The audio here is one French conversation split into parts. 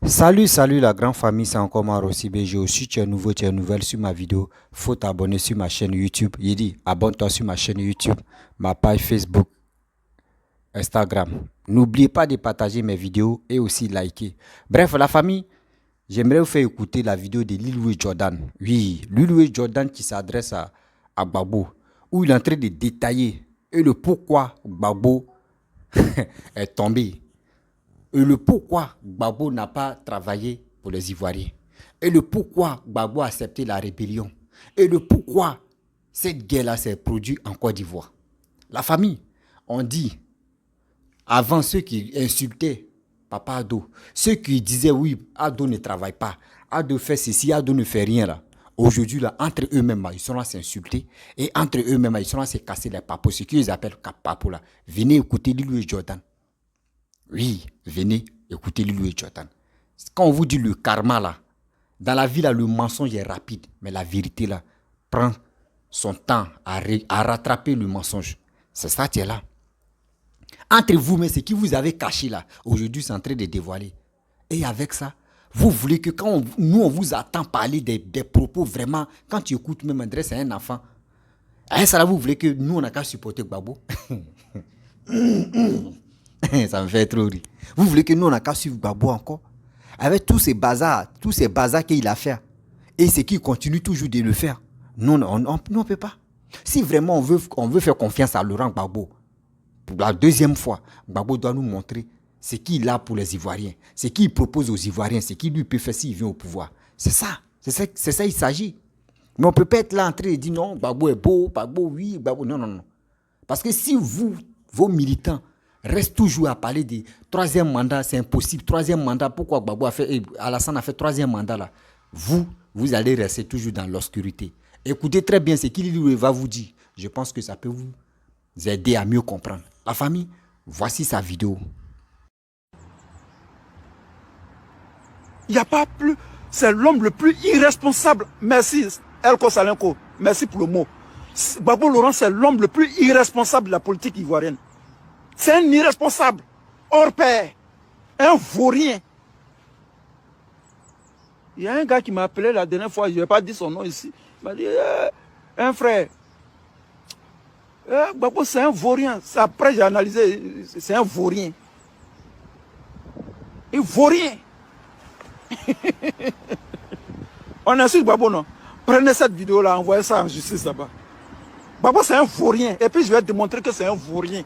Salut la grande famille, c'est encore moi Rossi BG. Si tu es nouveau, tu es nouvelle sur ma vidéo, faut t'abonner sur ma chaîne YouTube. Il dit abonne-toi sur ma chaîne YouTube, ma page Facebook, Instagram. N'oubliez pas de partager mes vidéos et aussi liker. Bref, la famille, j'aimerais vous faire écouter la vidéo de Lil Louis Jordan. Oui, Lil Louis Jordan qui s'adresse à Gbagbo, où il est en train de détailler et le pourquoi Gbagbo est tombé. Et le pourquoi Gbagbo n'a pas travaillé pour les Ivoiriens. Et le pourquoi Gbagbo a accepté la rébellion. Et le pourquoi cette guerre-là s'est produite en Côte d'Ivoire. La famille, on dit, avant ceux qui insultaient Papa Ado, ceux qui disaient oui, Ado ne travaille pas, Ado fait ceci, Ado ne fait rien là. Aujourd'hui, là, entre eux-mêmes, ils sont là à s'insulter. Et entre eux-mêmes, ils sont là à se casser les papos. Ce qu'ils appellent papo là. Venez écouter Lil Louis Jordan. Oui, venez écouter Lil Louis Jordan. Quand on vous dit le karma là, dans la vie là, le mensonge est rapide, mais la vérité là prend son temps à rattraper le mensonge. C'est ça qui est là. Entre vous, mais ce qui vous avez caché là, aujourd'hui c'est en train de dévoiler. Et avec ça, vous voulez que quand nous on vous attend parler des propos vraiment, quand tu écoutes même André, c'est un enfant. À ça là, vous voulez que nous on n'a qu'à supporter Gbagbo. Ça me fait trop rire. Vous voulez que nous, on n'a qu'à suivre Gbagbo encore? Avec tous ces bazars qu'il a fait. Et c'est qu'il continue toujours de le faire. Nous, on ne peut pas. Si vraiment on veut faire confiance à Laurent Gbagbo, pour la deuxième fois, Gbagbo doit nous montrer ce qu'il a pour les Ivoiriens. Ce qu'il propose aux Ivoiriens, ce qu'il lui peut faire s'il vient au pouvoir. C'est ça. C'est ça il s'agit. Mais on ne peut pas être là en train de dire non, Gbagbo est beau, Gbagbo oui, Gbagbo non. Parce que si vous, vos militants, reste toujours à parler de troisième mandat, c'est impossible. Troisième mandat, pourquoi Gbagbo a fait, Alassane a fait troisième mandat là? Vous allez rester toujours dans l'obscurité. Écoutez très bien ce qu'il va vous dire. Je pense que ça peut vous aider à mieux comprendre. La famille, voici sa vidéo. Il n'y a pas plus, c'est l'homme le plus irresponsable. Merci, Elko Salenko. Merci pour le mot. Gbagbo Laurent, c'est l'homme le plus irresponsable de la politique ivoirienne. C'est un irresponsable, hors pair, un vaurien. Il y a un gars qui m'a appelé la dernière fois, je ne vais pas dire son nom ici. Il m'a dit, un frère, Gbagbo c'est un vaurien. Après j'ai analysé, c'est un vaurien. Un vaurien. On insulte Gbagbo, non? Prenez cette vidéo-là, envoyez ça en justice là-bas. Gbagbo c'est un vaurien. Et puis je vais te démontrer que c'est un vaurien.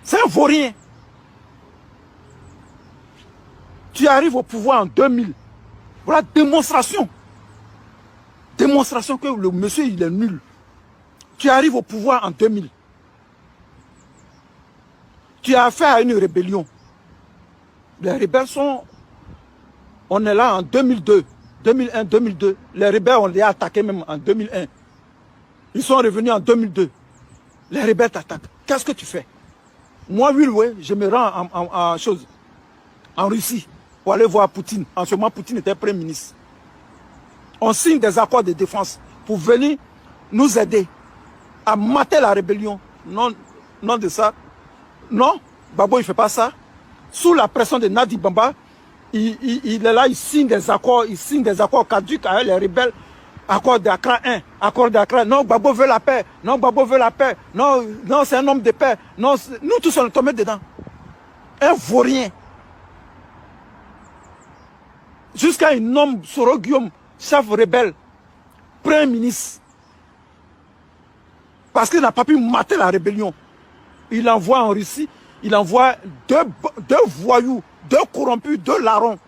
C'est un vaurien. Tu arrives au pouvoir en 2000. Voilà, démonstration. Démonstration que le monsieur, il est nul. Tu arrives au pouvoir en 2000. Tu as affaire à une rébellion. Les rebelles sont... On est là en 2002. 2001, 2002. Les rebelles, on les a attaqués même en 2001. Ils sont revenus en 2002. Les rebelles t'attaquent. Qu'est-ce que tu fais? Moi, oui, je me rends en Russie pour aller voir Poutine. En ce moment, Poutine était Premier ministre. On signe des accords de défense pour venir nous aider à mater la rébellion. Non de ça. Non, Gbagbo, il ne fait pas ça. Sous la pression de Nadi Bamba, il est là, il signe des accords caducs avec les rebelles. Accord d'Accra 1, accord d'Accra. Non, Gbagbo veut la paix. Non, Gbagbo veut la paix. Non, c'est un homme de paix. Non, nous tous sommes tombés dedans. Un vaurien. Jusqu'à un homme, Soro Guillaume, chef rebelle, premier ministre. Parce qu'il n'a pas pu mater la rébellion. Il envoie en Russie, il envoie deux voyous, deux corrompus, deux larrons.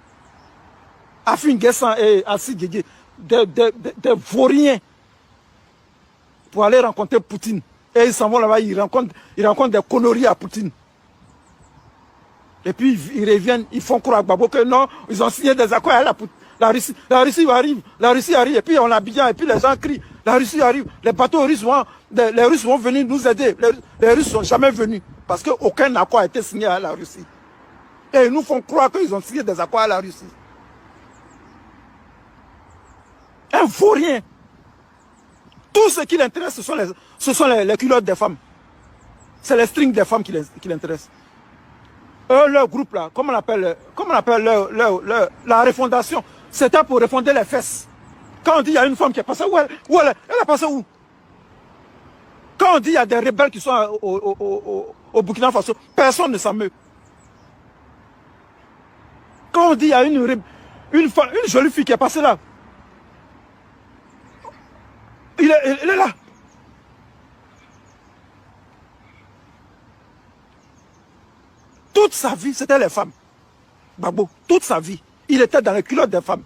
Afin Guessan et Assi Guégué. Des vauriens pour aller rencontrer Poutine. Et ils s'en vont là-bas, ils rencontrent des conneries à Poutine. Et puis ils reviennent, ils font croire à Gbagbo que non, ils ont signé des accords avec la Russie. La Russie arrive, et puis on a bien, et puis les gens crient, la Russie arrive, les bateaux russes les Russes vont venir nous aider. Les Russes sont jamais venus, parce qu'aucun accord a été signé à la Russie. Et ils nous font croire qu'ils ont signé des accords à la Russie. Un vaurien. Tout ce qui l'intéresse, ce sont les culottes des femmes. C'est les strings des femmes qui l'intéressent. Leur groupe là, comment on appelle la refondation, c'était pour refonder les fesses. Quand on dit il y a une femme qui est passée, elle est passée où? Quand on dit il y a des rebelles qui sont au Burkina Faso, personne ne s'en meut. Quand on dit il y a une jolie fille qui est passée là, il est là. Toute sa vie, c'était les femmes. Gbagbo, toute sa vie, il était dans les culottes des femmes.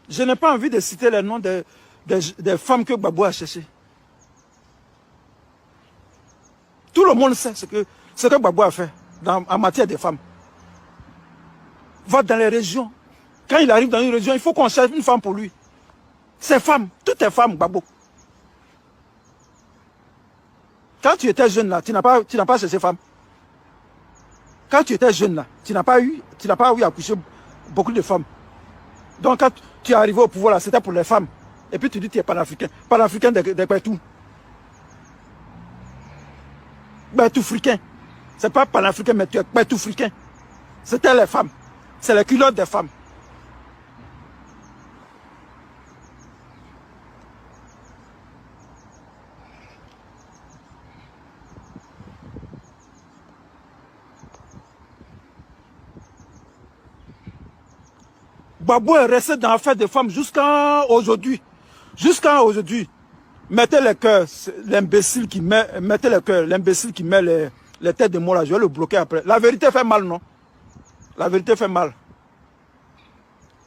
Je n'ai pas envie de citer les noms des femmes que Gbagbo a cherchées. Tout le monde sait ce que Gbagbo a fait en matière de femmes. Va dans les régions. Quand il arrive dans une région, il faut qu'on cherche une femme pour lui. Ces femmes, toutes les femmes, Gbagbo. Quand tu étais jeune là, tu n'as pas cherché femme. Quand tu étais jeune là, tu n'as pas eu à coucher beaucoup de femmes. Donc quand tu es arrivé au pouvoir là, c'était pour les femmes. Et puis tu dis que tu es panafricain. Panafricain de Pétou. Bétou-fricain. C'est pas panafricain, mais tu es Bétou-fricain. C'était les femmes. C'est les culottes des femmes. Gbagbo est resté dans l'affaire des femmes jusqu'à aujourd'hui. Jusqu'à aujourd'hui. Mettez le cœur, l'imbécile qui met, les têtes de mots là, je vais le bloquer après. La vérité fait mal, non? La vérité fait mal.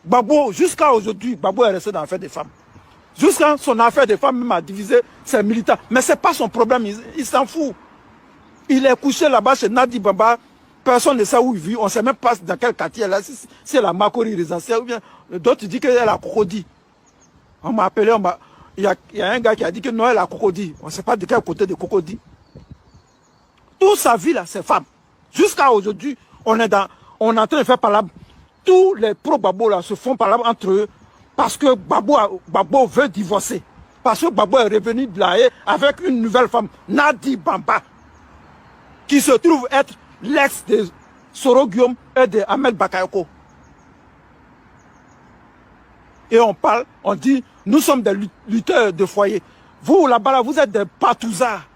Gbagbo, jusqu'à aujourd'hui, Gbagbo est resté dans l'affaire des femmes. Jusqu'à son affaire des femmes même a divisé ses militants. Mais ce n'est pas son problème, il s'en fout. Il est couché là-bas chez Nadi Bamba. Personne ne sait où il vit, on ne sait même pas dans quel quartier là, si c'est la Makori résidentielle ou bien d'autres disent qu'elle a Cocody. On m'a appelé, il y a un gars qui a dit que non, elle a Cocody. On ne sait pas de quel côté de Cocody. Toute sa vie là, c'est femme. Jusqu'à aujourd'hui, on est en train de faire palabre. Tous les pro-Gbagbo là se font palabre entre eux parce que Gbagbo veut divorcer. Parce que Gbagbo est revenu de la haie avec une nouvelle femme, Nadi Bamba, qui se trouve être l'ex de Soro Guillaume et de Ahmed Bakayoko. Et on parle, on dit, nous sommes des lutteurs de foyer. Vous là-bas, là, vous êtes des patouzards.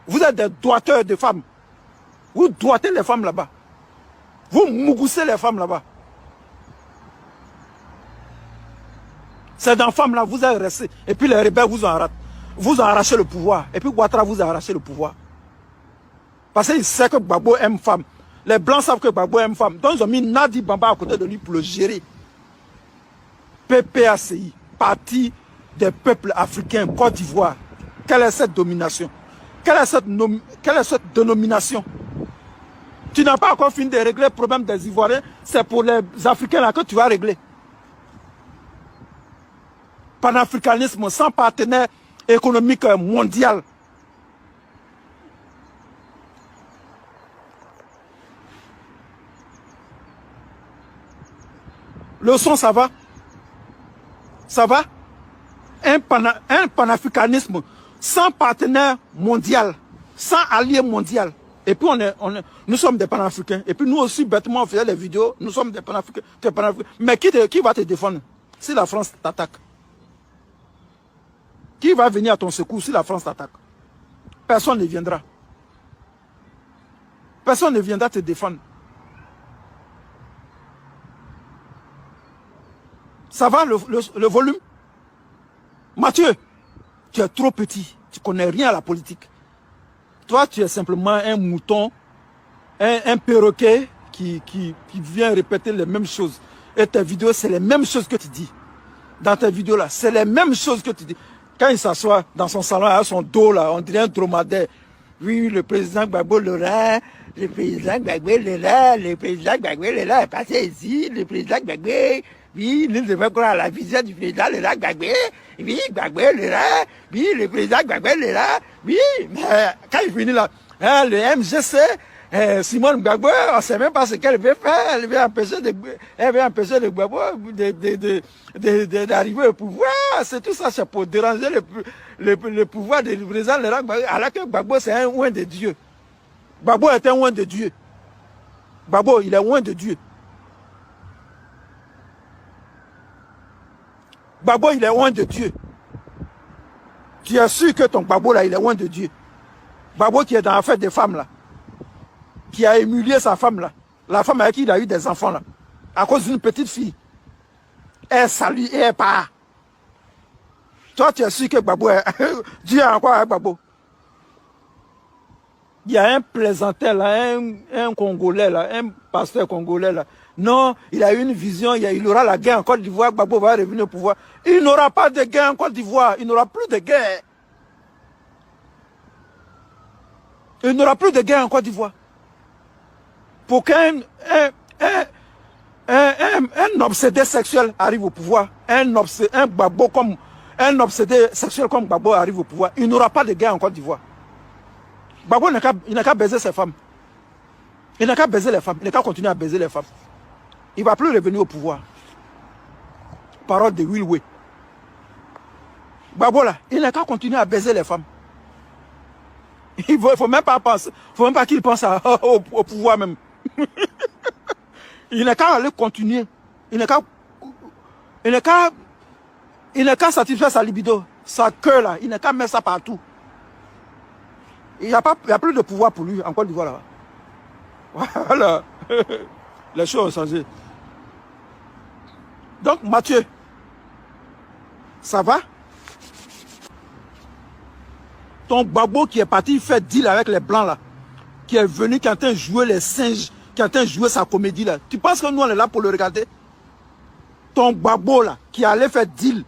Vous êtes des doigteurs de femmes. Vous doigtez les femmes là-bas. Vous mougoussez les femmes là-bas. Ces femmes là, vous êtes restés. Et puis les rebelles vous ont arraché le pouvoir. Et puis Ouattara vous a arraché le pouvoir. Parce qu'ils savent que Gbagbo aime femme. Les Blancs savent que Gbagbo aime femme. Donc ils ont mis Nadi Bamba à côté de lui pour le gérer. PPACI, Parti des peuples africains, Côte d'Ivoire. Quelle est cette domination? Quelle est cette dénomination? Tu n'as pas encore fini de régler le problème des Ivoiriens. C'est pour les Africains là que tu vas régler. Panafricanisme sans partenaire économique mondial. Le son, ça va? Ça va? Un panafricanisme sans partenaire mondial, sans allié mondial. Et puis nous sommes des panafricains. Et puis nous aussi, bêtement, on faisait des vidéos. Nous sommes des panafricains. Mais qui va te défendre si la France t'attaque? Qui va venir à ton secours si la France t'attaque? Personne ne viendra. Personne ne viendra te défendre. Ça va le volume? Mathieu, tu es trop petit. Tu ne connais rien à la politique. Toi, tu es simplement un mouton, un perroquet qui vient répéter les mêmes choses. Et tes vidéos, c'est les mêmes choses que tu dis. Dans tes vidéos là, c'est les mêmes choses que tu dis. Quand il s'assoit dans son salon, à son dos là, on dirait un dromadaire. Oui, le président Gbagbo le rend, le président Gbagbo le rend, le président Gbagbo le rend est passé ici, le président Gbagbo, oui, nous devons croire à la vision du président le rend Gbagbo, oui, Gbagbo le rend, oui, le président Gbagbo le rend, oui, mais quand il finit là, hein, le MGC, Simone Gbagbo, on ne sait même pas ce qu'elle veut faire. Elle veut empêcher le Gbagbo d'arriver au pouvoir. C'est tout ça, c'est pour déranger le pouvoir du président Laurent Gbagbo. Alors que Gbagbo, c'est un oint de Dieu. Gbagbo est un oint de Dieu. Gbagbo, il est oint de Dieu. Gbagbo, il est oint de Dieu. Tu es sûr que ton Gbagbo, là, il est oint de Dieu. Gbagbo qui est dans la fête des femmes, là. Qui a humilié sa femme, là. La femme avec qui il a eu des enfants, là. À cause d'une petite fille. Elle salue et elle part. Toi, tu es sûr que Gbagbo est... Dieu a encore un Gbagbo. Il y a un plaisantin, là, un Congolais, là, un pasteur congolais, là. Non, il a eu une vision, il aura la guerre en Côte d'Ivoire, Gbagbo va revenir au pouvoir. Il n'aura pas de guerre en Côte d'Ivoire, il n'aura plus de guerre. Il n'aura plus de guerre en Côte d'Ivoire. Pour qu'un obsédé sexuel arrive au pouvoir, un obsédé sexuel comme Gbagbo arrive au pouvoir, il n'aura pas de guerre en Côte d'Ivoire. Gbagbo il n'a qu'à baiser ses femmes. Il n'a qu'à baiser les femmes, il n'a qu'à continuer à baiser les femmes. Il ne va plus revenir au pouvoir. Parole de Will Way. Gbagbo là, il n'a qu'à continuer à baiser les femmes. Il ne faut même pas penser, faut même pas qu'il pense au pouvoir même. Il n'a qu'à aller continuer. Il n'a qu'à satisfaire sa libido, sa queue là. Il n'a qu'à mettre ça partout. Il n'y a plus de pouvoir pour lui en Côte d'Ivoire là. Voilà. Les choses ont changé. Donc Mathieu, ça va? Ton Gbagbo qui est parti faire deal avec les blancs là, qui est venu, qui est en train de jouer les singes, qui est en train de jouer sa comédie là. Tu penses que nous on est là pour le regarder? Ton Gbagbo là, qui allait faire deal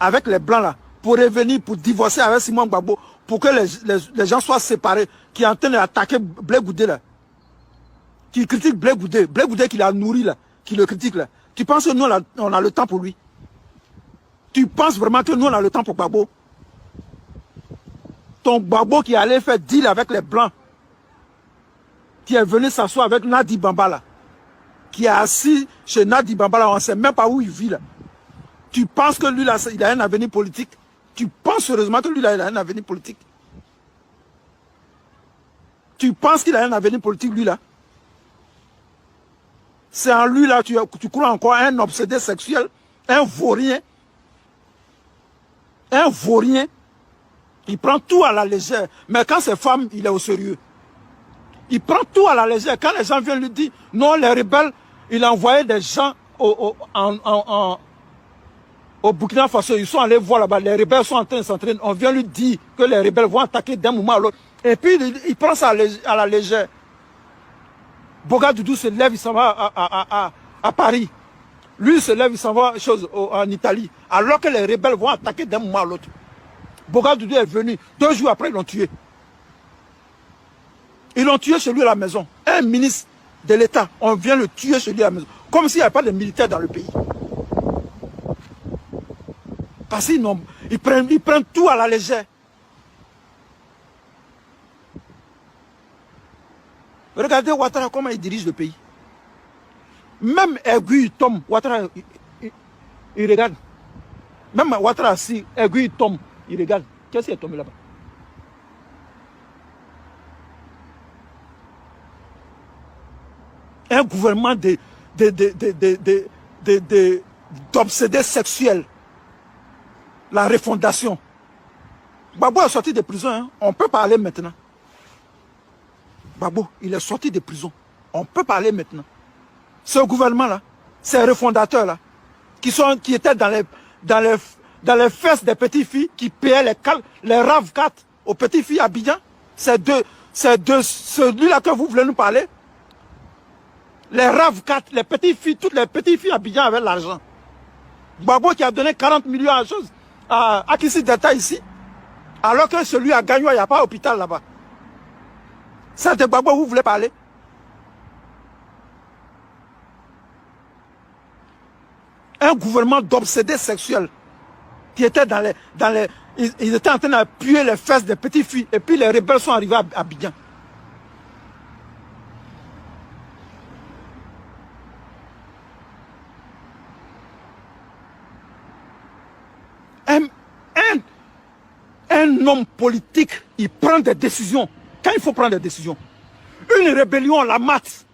avec les blancs là, pour revenir, pour divorcer avec Simon Gbagbo, pour que les gens soient séparés, qui est en train d'attaquer Blé Goudé là, qui critique Blé Goudé qui l'a nourri là, qui le critique là. Tu penses que nous on a le temps pour lui? Tu penses vraiment que nous on a le temps pour Gbagbo? Ton Gbagbo qui allait faire deal avec les blancs, qui est venu s'asseoir avec Nadi Bambala, qui est assis chez Nadi Bambala, on ne sait même pas où il vit là. Tu penses que lui là, il a un avenir politique? Tu penses sérieusement que lui là, il a un avenir politique? Tu penses qu'il a un avenir politique lui là? C'est en lui là, tu crois encore un obsédé sexuel, un vaurien. Un vaurien. Il prend tout à la légère. Mais quand c'est femme, il est au sérieux. Il prend tout à la légère. Quand les gens viennent lui dire, non, les rebelles, il a envoyé des gens au Burkina Faso. Ils sont allés voir là-bas. Les rebelles sont en train de s'entraîner. On vient lui dire que les rebelles vont attaquer d'un moment à l'autre. Et puis, il prend ça à la légère. Boga Doudou se lève, il s'en va à Paris. Lui, il se lève, il s'en va en Italie. Alors que les rebelles vont attaquer d'un moment à l'autre. Boga Doudou est venu. 2 jours après, ils l'ont tué. Ils l'ont tué chez lui à la maison. Un ministre de l'État, on vient le tuer chez lui à la maison. Comme s'il n'y avait pas de militaires dans le pays. Parce qu'ils prennent tout à la légère. Regardez Ouattara, comment il dirige le pays. Même Aiguille tombe, Ouattara, il regarde. Même Ouattara, si Aiguille tombe, il regarde. Qu'est-ce qui est tombé là-bas? Un gouvernement d'obsédés sexuels. La refondation. Gbagbo est sorti de prison, hein. On peut parler maintenant. Gbagbo, il est sorti de prison. On peut parler maintenant. Ce gouvernement-là, ces refondateurs-là, qui étaient dans les fesses des petites filles, qui payaient les RAV4 aux petites filles à Abidjan, c'est de celui-là que vous voulez nous parler. Les RAV4, les petites filles, toutes les petites filles à Abidjan avaient l'argent. Gbagbo qui a donné 40 millions à Akissi Data ici, alors que celui à Gagnoa, il n'y a pas d'hôpital là-bas. C'est de Gbagbo vous voulez parler? Un gouvernement d'obsédés sexuels qui était ils étaient en train d'appuyer les fesses des petites filles et puis les rebelles sont arrivés à Abidjan. un homme politique, il prend des décisions. Quand il faut prendre des décisions. Une rébellion, on la mate.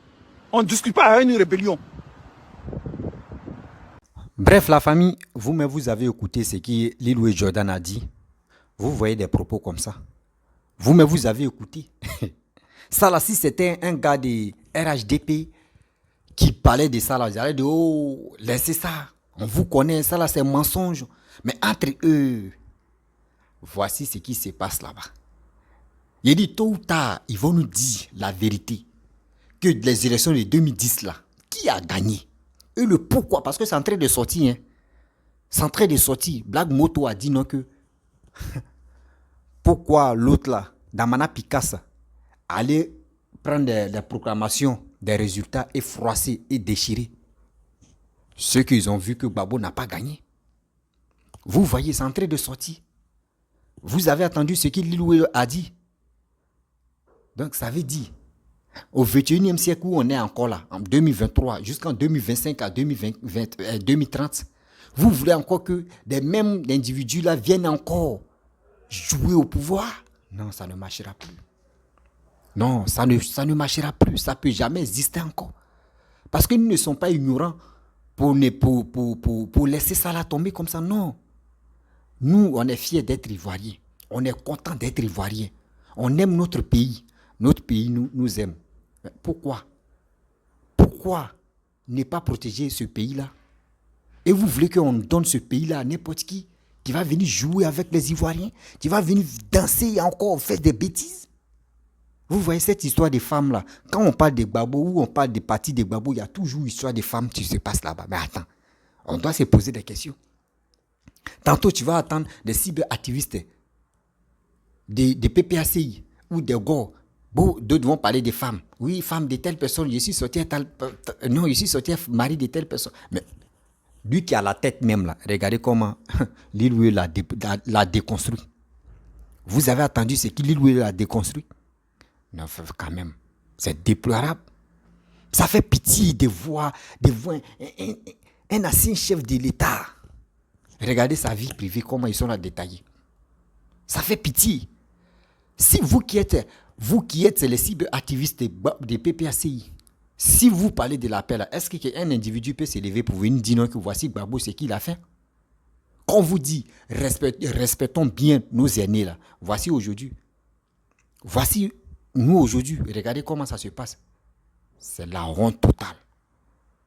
On ne discute pas à une rébellion. Bref, la famille, vous-même, vous avez écouté ce que Lilou et Jordan a dit. Vous voyez des propos comme ça. Vous-même, vous avez écouté. Ça là, si c'était un gars de RHDP qui parlait de ça là, j'allais dire, oh, laissez ça. On vous connaît, ça là, c'est un mensonge. Mais entre eux, voici ce qui se passe là-bas. Il dit, tôt ou tard, ils vont nous dire la vérité. Que les élections de 2010 là, qui a gagné? Et le pourquoi? Parce que c'est en train de sortir. Hein. C'est en train de sortir. Black Moto a dit non que pourquoi l'autre là, Damana Picasso, allait prendre des proclamations, des résultats et froisser et déchirer. Ceux qu'ils ont vu que Gbagbo n'a pas gagné. Vous voyez, c'est en train de sortir. Vous avez attendu ce qu'il Lilou a dit. Donc ça veut dire, au 21e siècle où on est encore là, en 2023, jusqu'en 2025 à 2030, vous voulez encore que des mêmes individus là viennent encore jouer au pouvoir? Non, ça ne marchera plus. Non, ça ne marchera plus. Ça ne peut jamais exister encore. Parce que nous ne sommes pas ignorants pour laisser ça là tomber comme ça. Non. Nous, on est fiers d'être Ivoiriens. On est content d'être Ivoiriens. On aime notre pays. Notre pays nous aime. Mais pourquoi? Pourquoi ne pas protéger ce pays-là? Et vous voulez qu'on donne ce pays-là à n'importe qui va venir jouer avec les Ivoiriens, qui va venir danser et encore faire des bêtises? Vous voyez cette histoire des femmes-là. Quand on parle de Gbagbo ou on parle des partis de Gbagbo, il y a toujours une histoire des femmes qui se passe là-bas. Mais attends, on doit se poser des questions. Tantôt, tu vas attendre des cyberactivistes, des PPACI ou des GOR. D'autres vont parler des femmes. Oui, femme de telle personne, je suis sorti non, je suis sorti mari de telle personne. Mais lui qui a la tête même là, regardez comment Lilou l'a déconstruit. Vous avez attendu ce que Lilou l'a déconstruit? Non, quand même, c'est déplorable. Ça fait pitié de voir un ancien chef de l'État. Regardez sa vie privée, comment ils sont là détaillés. Ça fait pitié. Si vous qui êtes les cyberactivistes des PPACI, si vous parlez de l'appel, est-ce qu'un individu peut s'élever pour venir dire non que voici Gbagbo ce qu'il a fait? Quand on vous dit respectons bien nos aînés là, voici aujourd'hui. Voici nous aujourd'hui. Regardez comment ça se passe. C'est la honte totale.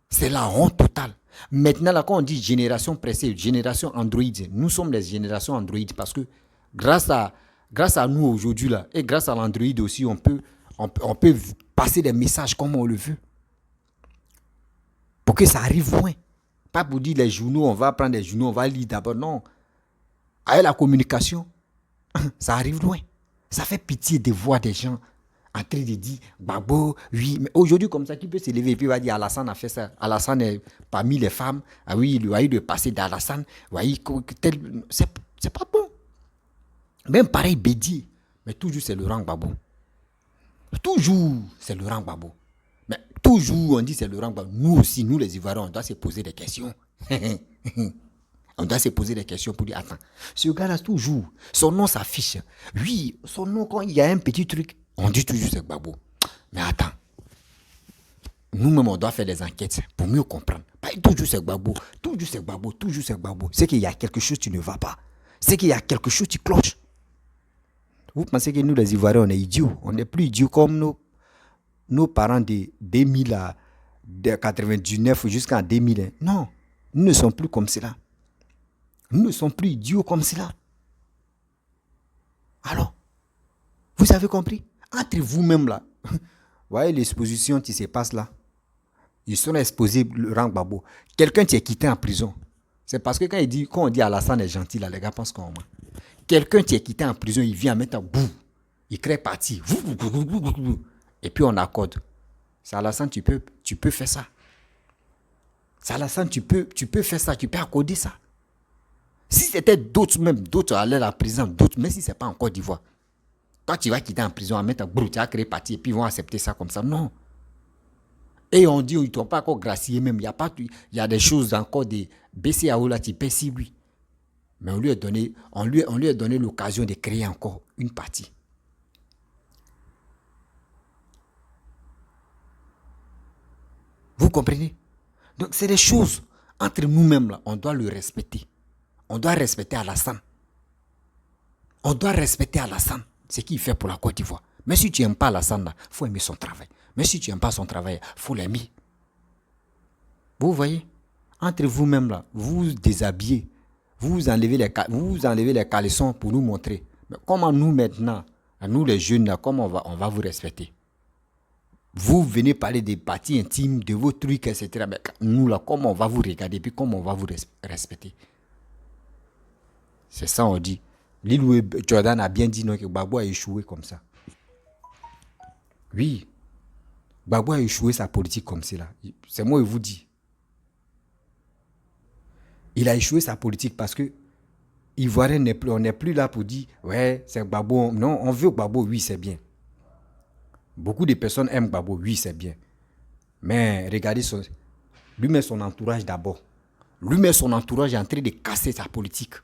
C'est la honte totale. Maintenant là, quand on dit génération pressée, génération Android, nous sommes les générations Android parce que grâce à nous aujourd'hui là, et grâce à l'Android aussi, on peut passer des messages comme on le veut. Pour que ça arrive loin. Pas pour dire les journaux, on va prendre des journaux, on va lire d'abord. Non. Avec la communication, ça arrive loin. Ça fait pitié de voir des gens en train de dire Gbagbo, oui. Mais aujourd'hui, comme ça, qui peut se lever et puis va dire Alassane a fait ça. Alassane est parmi les femmes. Ah oui, il a eu de passer d'Alassane. C'est pas bon. Même pareil, Bédi. Mais toujours, c'est Laurent Gbagbo. Toujours, c'est Laurent Gbagbo. Mais toujours, on dit c'est Laurent Gbagbo. Nous aussi, nous les Ivoiriens, on doit se poser des questions. On doit se poser des questions pour dire, attends, ce gars-là, toujours, son nom s'affiche. Oui, son nom, quand il y a un petit truc, on dit toujours c'est Gbagbo. Mais attends, nous-mêmes, on doit faire des enquêtes pour mieux comprendre. Pas toujours c'est Gbagbo, toujours c'est Gbagbo, toujours c'est Gbagbo. C'est qu'il y a quelque chose qui ne va pas. C'est qu'il y a quelque chose qui cloche. Vous pensez que nous, les Ivoiriens, on est idiots? On n'est plus idiots comme nos parents de 2000 à 99 jusqu'en 2000. Non, nous ne sommes plus comme cela. Nous ne sommes plus idiots comme cela. Alors, vous avez compris? Entre vous-même là, vous voyez l'exposition qui se passe là. Ils sont exposés le rang Gbagbo. Quelqu'un qui est quitté en prison. C'est parce que quand on dit Alassane est gentil, là, les gars pensent qu'on ment. Quelqu'un qui est quitté en prison, il vient mettre un bout. Il crée parti. Et puis on accorde. C'est Alassane, tu peux faire ça. C'est Alassane, tu peux faire ça. Tu peux accorder ça. Si c'était d'autres allaient à la prison, d'autres, mais si ce n'est pas en Côte d'Ivoire. Toi, tu vas quitter en prison, mettre un bout, tu vas créer parti, et puis ils vont accepter ça comme ça. Non. Et on dit, ils ne t'ont pas encore gracié même. Il y a des choses encore de BCAO là, tu paies si oui. Mais on lui a donné l'occasion de créer encore une partie. Vous comprenez? Donc, c'est des choses, entre nous-mêmes, là, on doit le respecter. On doit respecter Alassane. On doit respecter Alassane, ce qu'il fait pour la Côte d'Ivoire. Mais si tu n'aimes pas Alassane, il faut aimer son travail. Mais si tu n'aimes pas son travail, il faut l'aimer. Vous voyez? Entre vous-même, là, vous vous déshabillez. Vous enlevez les caleçons pour nous montrer. Mais comment nous, maintenant, nous les jeunes, là, comment on va vous respecter? Vous venez parler des parties intimes, de vos trucs, etc. Mais nous, là, comment on va vous regarder, puis comment on va vous respecter? C'est ça, on dit. Lil Jordan a bien dit non, que Gbagbo a échoué comme ça. Oui. Gbagbo a échoué sa politique comme ça. C'est moi qui vous dis. Il a échoué sa politique parce que Ivoirien on n'est plus là pour dire ouais, c'est Gbagbo. Non, on veut Gbagbo, oui, c'est bien. Beaucoup de personnes aiment Gbagbo, oui, c'est bien. Mais regardez, lui-même son entourage d'abord. Lui-même son entourage est en train de casser sa politique.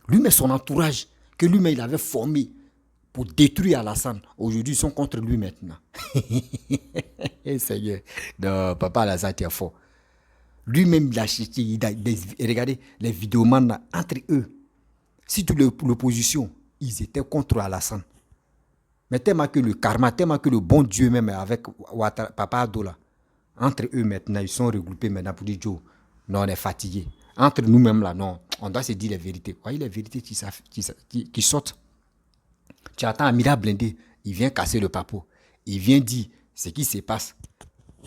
Lui-même son entourage, que lui-même il avait formé pour détruire Alassane. Aujourd'hui, ils sont contre lui maintenant. Seigneur, non, papa Alassane, tu es fort. Lui-même, il a acheté, regardez, les vidéomans là, entre eux, si toute l'opposition, ils étaient contre Alassane. Mais tellement que le karma, tellement que le bon Dieu même avec Papa Ado là, entre eux maintenant, ils sont regroupés maintenant pour dire Joe, non, on est fatigué. Entre nous-mêmes là, non, on doit se dire les vérités. Vous voyez les vérités qui sortent. Tu attends Amira Blindé, il vient casser le papo. Il vient dire ce qui se passe.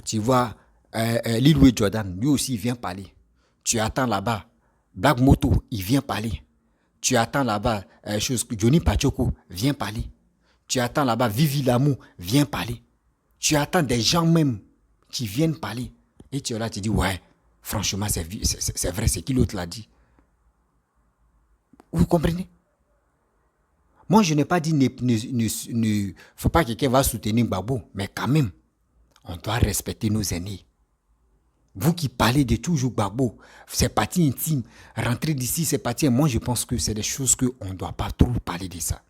Tu vois, Lil Jordan, lui aussi, il vient parler. Tu attends là-bas, Black Moto, il vient parler. Tu attends là-bas, Johnny Pachoko vient parler. Tu attends là-bas, Vivi Lamou vient parler. Tu attends des gens même qui viennent parler. Et tu es là, tu dis, ouais, franchement, c'est vrai, c'est qui l'autre l'a dit. Vous comprenez? Moi, je n'ai pas dit, ne faut pas que quelqu'un va soutenir Gbagbo, mais quand même, on doit respecter nos aînés. Vous qui parlez de toujours Gbagbo, c'est parti intime, rentrer d'ici, c'est parti. Moi, je pense que c'est des choses qu'on ne doit pas trop parler de ça.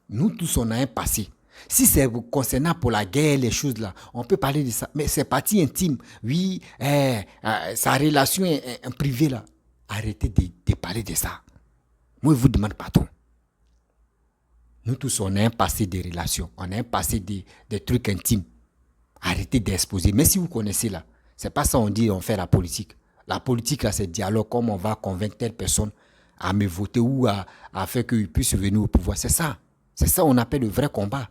Nous tous, on a un passé. Si c'est concernant pour la guerre, les choses là, on peut parler de ça. Mais c'est partie intime. Oui, sa relation est privée là. Arrêtez de parler de ça. Moi, je vous demande pardon. Nous tous, on a un passé de relations. On a un passé des trucs intimes. Arrêtez d'exposer. Mais si vous connaissez là, c'est pas ça on dit, on fait la politique. La politique là, c'est dialogue. Comment on va convaincre telle personne à me voter ou à faire qu'il puisse venir au pouvoir. C'est ça. C'est ça qu'on appelle le vrai combat.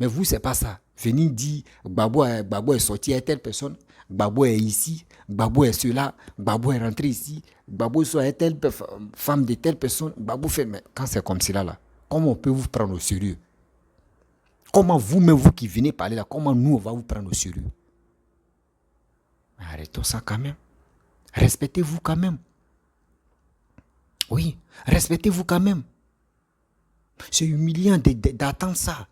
Mais vous, c'est pas ça. Venir dire Gbagbo est sorti à telle personne, Gbagbo est ici, Gbagbo est cela, Gbagbo est rentré ici, Gbagbo soit telle femme de telle personne, Gbagbo fait. Mais quand c'est comme cela là, comment on peut vous prendre au sérieux? Comment vous-même, vous qui venez parler là, comment nous on va vous prendre au sérieux? Arrêtons ça quand même. Respectez-vous quand même. Oui, respectez-vous quand même. C'est humiliant d'attendre ça.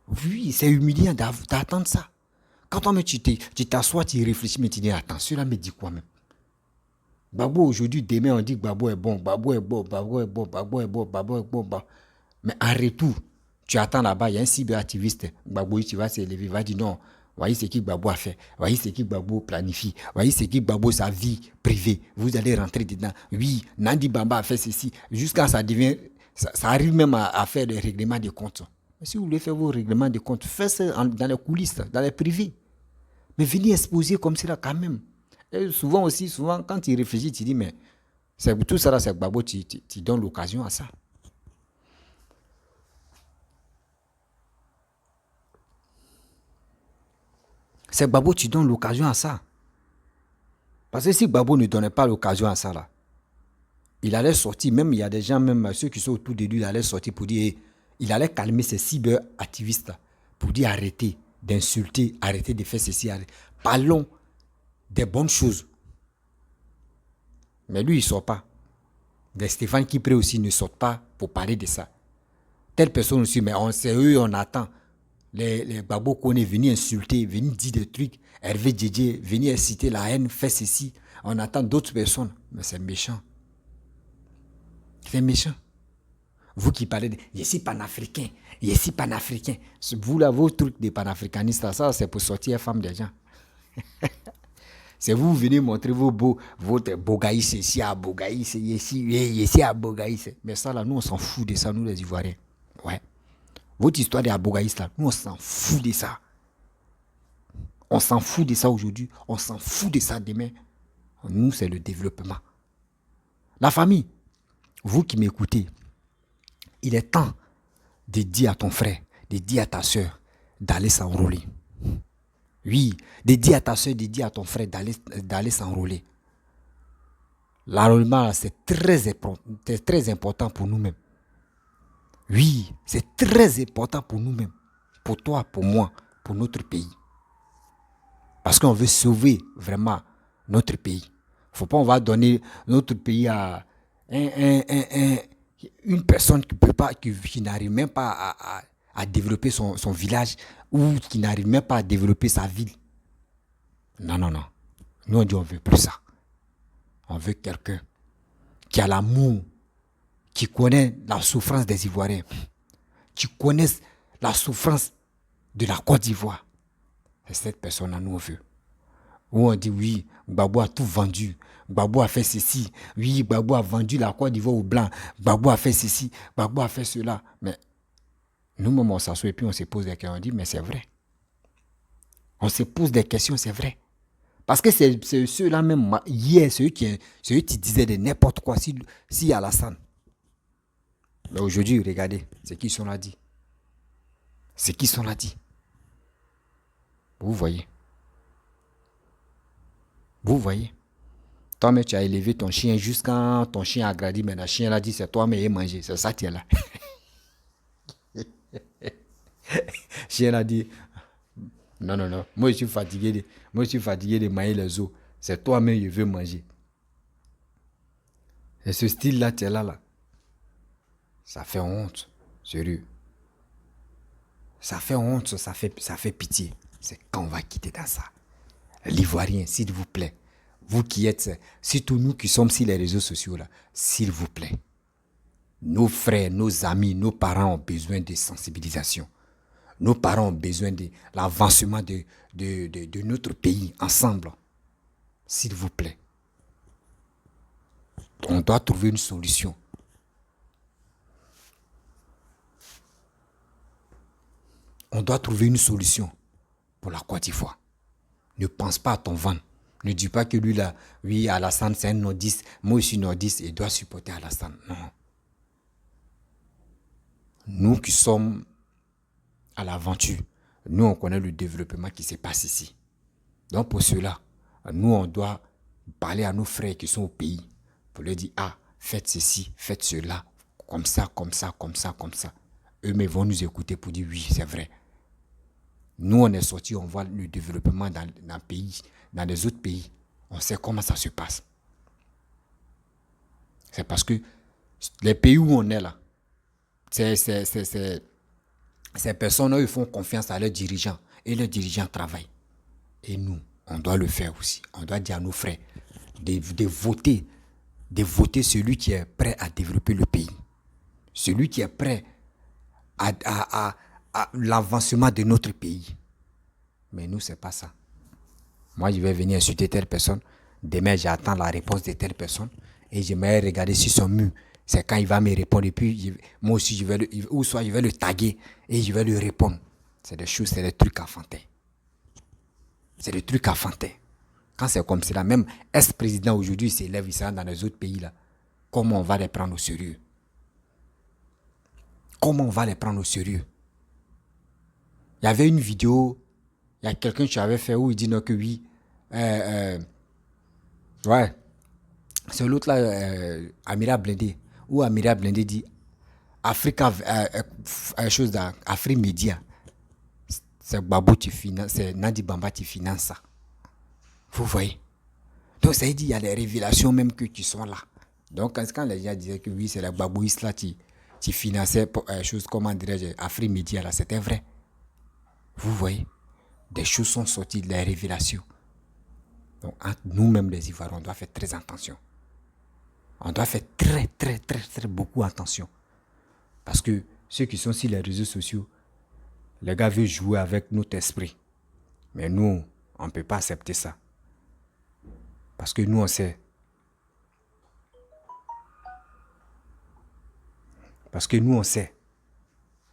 Oui, c'est humiliant d'attendre ça. Quand tu t'assois, tu réfléchis, mais tu dis, attends, celui-là me dit quoi même? Gbagbo aujourd'hui, demain, on dit que Gbagbo est bon, Gbagbo est bon, Gbagbo est bon, Gbagbo est bon, Gbagbo est bon. Mais en retour, tu attends là-bas, il y a un cyberactiviste, Gbagbo, tu vas s'élever, il va dire non, voyez ce que Gbagbo a fait, voyez ce que Gbagbo planifie, voyez ce que Gbagbo, sa vie privée, vous allez rentrer dedans. Oui, Nandi Bamba a fait ceci, jusqu'à ça devient, ça arrive même à faire des règlements de comptes. Mais si vous voulez faire vos règlements de compte, faites ça dans les coulisses, dans les privés. Mais venez exposer comme cela quand même. Et souvent, quand tu réfléchis, tu dis, mais tout ça, c'est Gbagbo, tu donnes l'occasion à ça. C'est Gbagbo, tu donnes l'occasion à ça. Parce que si Gbagbo ne donnait pas l'occasion à ça, là, il allait sortir, même il y a des gens, même ceux qui sont autour de lui, il allait sortir pour dire, il allait calmer ces cyberactivistes pour dire arrêtez d'insulter, arrêtez de faire ceci, parlons des bonnes choses. Mais lui, il ne sort pas. Des Stéphane Kipré aussi ne sortent pas pour parler de ça. Telle personne aussi, mais c'est eux, on attend. Les Gbagbo qu'on est venu insulter, venu dire des trucs, Hervé Djedje, venu inciter la haine, fait ceci. On attend d'autres personnes. Mais c'est méchant. C'est méchant. Vous qui parlez de je suis panafricain, je suis panafricain. Vous là, vos trucs de panafricanistes, ça c'est pour sortir les femmes des gens. C'est vous venez montrer votre bogaïs ici à bogaïs, ici à bogaïs. Mais ça là, nous on s'en fout de ça, nous les Ivoiriens. Ouais. Votre histoire de bogaïs là, nous on s'en fout de ça. On s'en fout de ça aujourd'hui, on s'en fout de ça demain. Nous c'est le développement. La famille, vous qui m'écoutez, il est temps de dire à ton frère, de dire à ta soeur d'aller s'enrôler. Oui, de dire à ta soeur, de dire à ton frère d'aller s'enrôler. L'enrôlement, c'est très important pour nous-mêmes. Oui, c'est très important pour nous-mêmes. Pour toi, pour moi, pour notre pays. Parce qu'on veut sauver vraiment notre pays. Faut pas on va donner notre pays à une personne qui n'arrive même pas à développer son village ou qui n'arrive même pas à développer sa ville. Non. Nous on dit on veut plus ça. On veut quelqu'un qui a l'amour, qui connaît la souffrance des Ivoiriens, qui connaît la souffrance de la Côte d'Ivoire. C'est cette personne-là nous on veut. Où on dit oui, Gbagbo a tout vendu. Gbagbo a fait ceci. Oui, Gbagbo a vendu la Côte d'Ivoire aux Blancs. Gbagbo a fait ceci. Gbagbo a fait cela. Mais nous-mêmes, on s'assoit et puis on se pose des questions. On dit, mais c'est vrai. On se pose des questions, c'est vrai. Parce que c'est ceux-là même, hier, ceux qui disaient de n'importe quoi, si Alassane. Mais aujourd'hui, regardez, c'est qui sont là dit. C'est qui sont là dit. Vous voyez. Vous voyez. Toi-même, tu as élevé ton chien jusqu'à ton chien a grandi, mais le chien l'a dit, c'est toi-même qui as mangé. C'est ça qui est là. Chien a dit, non. Moi, je suis fatigué de manger les os. C'est toi-même qui veux manger. Et ce style-là, tu es là. Ça fait honte. Sérieux. Ça fait honte, ça fait pitié. C'est quand on va quitter dans ça. L'Ivoirien, s'il vous plaît. Vous qui êtes, surtout nous qui sommes sur les réseaux sociaux, là, s'il vous plaît. Nos frères, nos amis, nos parents ont besoin de sensibilisation. Nos parents ont besoin de l'avancement de notre pays ensemble. S'il vous plaît. On doit trouver une solution. On doit trouver une solution pour la Côte d'Ivoire. Ne pense pas à ton ventre. Ne dis pas que lui là, oui, Alassane c'est un nordiste, moi je suis nordiste et dois supporter Alassane. Non. Nous qui sommes à l'aventure, nous on connaît le développement qui se passe ici. Donc pour cela, nous on doit parler à nos frères qui sont au pays pour leur dire, faites ceci, faites cela, comme ça. Eux-mêmes vont nous écouter pour dire oui, c'est vrai. Nous, on est sortis, on voit le développement dans le pays, dans les autres pays. On sait comment ça se passe. C'est parce que les pays où on est là, ces personnes, ils font confiance à leurs dirigeants. Et leurs dirigeants travaillent. Et nous, on doit le faire aussi. On doit dire à nos frères de voter celui qui est prêt à développer le pays. Celui qui est prêt à l'avancement de notre pays. Mais nous, c'est pas ça. Moi, je vais venir insulter telle personne. Demain, j'attends la réponse de telle personne. Et je vais regarder sur son mur. C'est quand il va me répondre. Et puis, moi aussi, je vais le taguer. Et je vais lui répondre. C'est des trucs enfantins. C'est des trucs enfantins. Quand c'est comme cela, même ex-président aujourd'hui s'élève, il sera dans les autres pays là. Comment on va les prendre au sérieux? Comment on va les prendre au sérieux? Il y avait une vidéo, il y a quelqu'un qui avait fait où il dit non que oui. Ouais. C'est l'autre là, Amira Blindé. Où Amira Blindé dit Africa, chose d'Afrique Média. C'est Babou qui finance, c'est Nadi Bamba qui finance ça. Vous voyez? Donc ça veut dire qu'il y a des révélations même qui sont là. Donc quand les gens disaient que oui, c'est la babouiste là qui finançait choses, comment dirais-je, Afrique Média là, c'était vrai. Vous voyez? Des choses sont sorties, des révélations. Donc, entre nous-mêmes, les Ivoiriens, on doit faire très attention. On doit faire très, très, très, très beaucoup attention. Parce que ceux qui sont sur les réseaux sociaux, les gars veulent jouer avec notre esprit. Mais nous, on ne peut pas accepter ça. Parce que nous, on sait. Parce que nous, on sait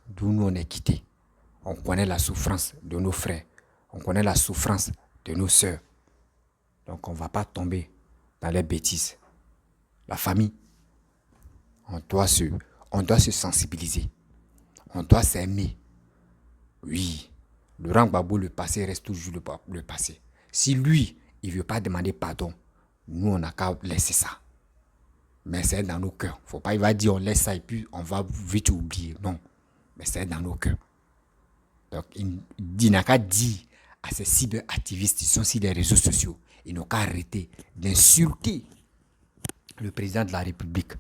d'où nous on est quittés. On connaît la souffrance de nos frères. On connaît la souffrance de nos sœurs. Donc, on ne va pas tomber dans les bêtises. La famille, on doit se sensibiliser. On doit s'aimer. Oui, Laurent Gbagbo, le passé reste toujours le passé. Si lui, il ne veut pas demander pardon, nous, on n'a qu'à laisser ça. Mais c'est dans nos cœurs. Faut pas, il va dire on laisse ça et puis on va vite oublier. Non, mais c'est dans nos cœurs. Donc, il n'a qu'à dire à ces cyberactivistes qui sont sur les réseaux sociaux, ils n'ont qu'à arrêter d'insulter le président de la République.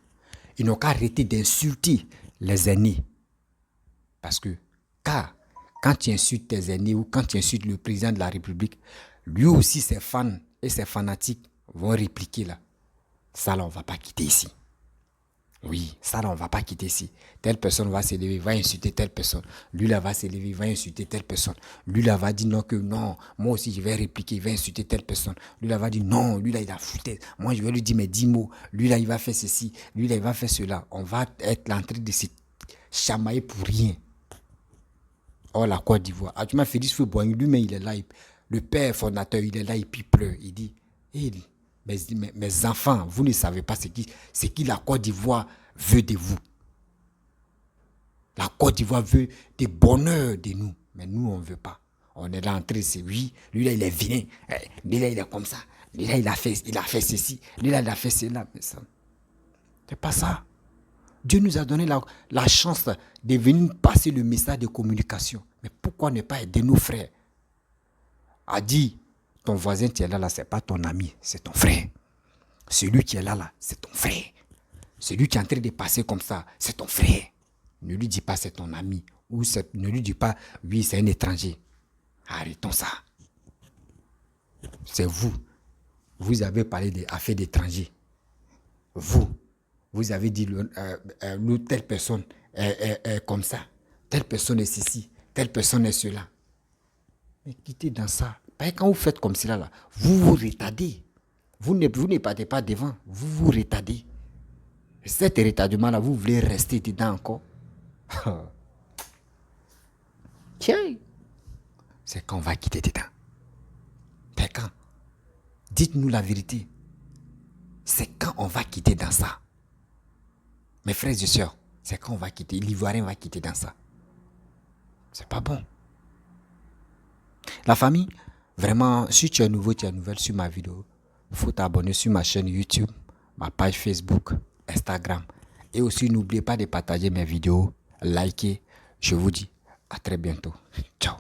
Ils n'ont qu'à arrêter d'insulter les aînés. Parce que, quand tu insultes tes aînés ou quand tu insultes le président de la République, lui aussi, ses fans et ses fanatiques vont répliquer là. Ça, là, on ne va pas quitter ici. Oui, ça, là, on ne va pas quitter ici. Telle personne va s'élever, va insulter telle personne. Lui, là, va s'élever, va insulter telle personne. Lui, là, va dire non, que non. Moi aussi, je vais répliquer, il va insulter telle personne. Lui, là, va dire non. Lui, là, il a foutu. Moi, je vais lui dire mes 10 mots. Lui, là, il va faire ceci. Lui, là, il va faire cela. On va être en train de se chamailler pour rien. Oh, la Côte d'Ivoire. Ah, tu m'as fait dire, lui-même, il est là. Le père fondateur, il est là, et puis il pleure. Il dit, mes enfants, vous ne savez pas ce qui la Côte d'Ivoire veut de vous. La Côte d'Ivoire veut des bonheurs de nous. Mais nous, on ne veut pas. On est là en train de se dire, lui là, il est vilain. Lui là, il est comme ça. Lui là, il a fait ceci. Lui là, il a fait cela. Mais ça, c'est pas ça. Dieu nous a donné la chance de venir passer le message de communication. Mais pourquoi ne pas aider nos frères? A dit, ton voisin qui est là, ce n'est pas ton ami, c'est ton frère. Celui qui est là, c'est ton frère. Celui qui est en train de passer comme ça, c'est ton frère. Ne lui dis pas c'est ton ami. Ou ne lui dis pas, oui, c'est un étranger. Arrêtons ça. C'est vous. Vous avez parlé des affaires d'étrangers. Vous avez dit, telle personne est comme ça. Telle personne est ceci. Telle personne est cela. Mais quittez dans ça. Parce que quand vous faites comme cela, là, vous vous retardez. Vous ne partez pas devant. Vous vous retardez. Et cet retardement-là, vous voulez rester dedans encore. Tiens. C'est quand on va quitter dedans. C'est quand? Dites-nous la vérité. C'est quand on va quitter dans ça. Mes frères et sœurs, c'est quand on va quitter. L'Ivoirien va quitter dans ça. C'est pas bon. La famille, vraiment, si tu es nouveau, tu es nouvelle sur ma vidéo, il faut t'abonner sur ma chaîne YouTube, ma page Facebook, Instagram. Et aussi, n'oubliez pas de partager mes vidéos, liker. Je vous dis à très bientôt. Ciao.